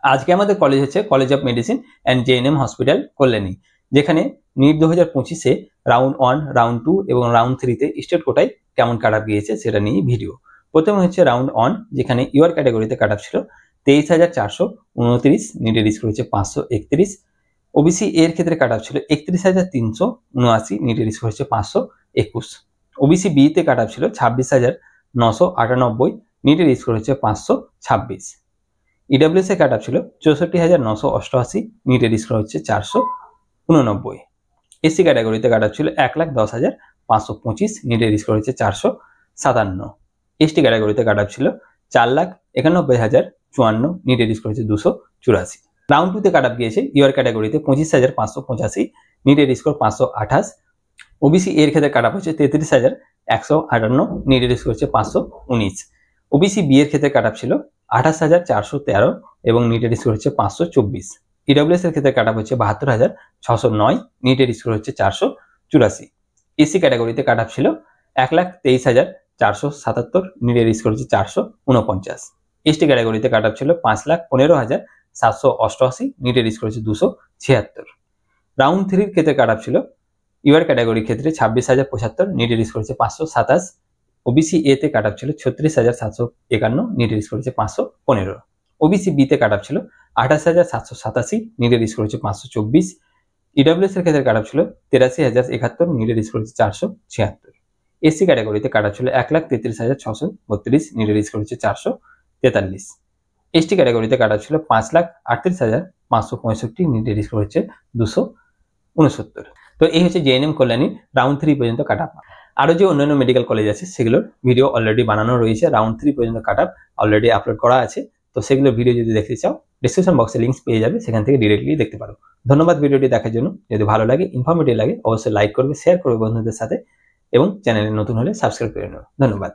আজকে আমাদের কলেজ হচ্ছে college of medicine and GNM hospital Kalyani, যেখানে নিট 2025-এ রাউন্ড 1, রাউন্ড 2 এবং রাউন্ড 3-তে স্টেট কোটায় কেমন কাট অফ গিয়েছে সেটা নিয়ে ভিডিও। প্রথমে হচ্ছে রাউন্ড 1, যেখানে ইউআর ক্যাটাগরিতে কাট অফ ছিল 23,429, নিটের স্কোর হচ্ছে 531। ওবিসি এর ক্ষেত্রে কাট অফ ছিল 31,379, নিটের স্কোর হচ্ছে 521। ওবিসি বিতে কাট অফ ছিল 26,998, নিটের স্কোর হচ্ছে 526। ইডব্লিউএস এর কাট অফ ছিল 64,988, নিটের স্কোর হচ্ছে 489। এসসি ক্যাটাগরিতে কাট অফ ছিল 1,10,525, নিটের স্কোর হচ্ছে 457। এসটি ক্যাটাগরিতে কাট অফ ছিল 4,91,054, নিটের স্কোর হচ্ছে 284। রাউন্ড 2-তে কাট অফ গিয়েছে ইউআর ক্যাটাগরিতে 25,585, নিটের স্কোর 528। ওবিসি এর ক্ষেত্রে কাট অফ হচ্ছে 33,158, নিটের স্কোর হচ্ছে 519। ওবিসি বি এর ক্ষেত্রে কাট অফ ছিল 28,413 এবং নিটের স্কোর হচ্ছে 524। ইডব্লিউএস এর ক্ষেত্রে কাট অফ হচ্ছে 72,609, নিটের স্কোর হচ্ছে 484। এসসি ক্যাটাগরিতে কাট অফ ছিল 1,23,477, নিটের স্কোর হচ্ছে 449। এসটি ক্যাটাগরিতে কাট অফ ছিল 5,15,788, নিটের স্কোর হচ্ছে 276। রাউন্ড 3-র ক্ষেত্রে কাট অফ ছিল ইউআর ক্যাটাগরির ক্ষেত্রে 26,075, নিটের স্কোর হচ্ছে 527। ওবিসি এ তে কাট অফ ছিল 36,751, নিটের স্কোর হচ্ছে 515। ওবিসি বি তে কাট অফ ছিল 28,787, নিটের স্কোর হচ্ছে 524। ইডব্লিউএস এর ক্ষেত্রে কাট অফ ছিল 83,071, নিটের স্কোর হচ্ছে 476। এসসি ক্যাটাগরিতে কাট অফ ছিল 1,33,632, নিটের স্কোর হচ্ছে 443। এসটি ক্যাটাগরিতে কাট অফ ছিল 5,38,565, নিটের স্কোর হচ্ছে 269। তো এই হচ্ছে জেএনএম কল্যাণী রাউন্ড 3 পর্যন্ত কাট অফ। আরো যে অন্যান্য মেডিকেল কলেজ আছে সেগুলোর ভিডিও অলরেডি বানানো রয়েছে, রাউন্ড 3 পর্যন্ত কাট অফ অলরেডি আপলোড করা আছে। তো সেগুলোর ভিডিও যদি দেখতে চাও ডিসক্রিপশন বক্সে লিঙ্কস পেয়ে যাবে, সেখান থেকে ডিরেক্টলি দেখতে পারো। ধন্যবাদ ভিডিওটি দেখার জন্য। যদি ভালো লাগে, ইনফরমেটিভ লাগে, অবশ্যই লাইক করবে, শেয়ার করবে বন্ধুদের সাথে এবং চ্যানেলে নতুন হলে সাবস্ক্রাইব করে নেবে। ধন্যবাদ।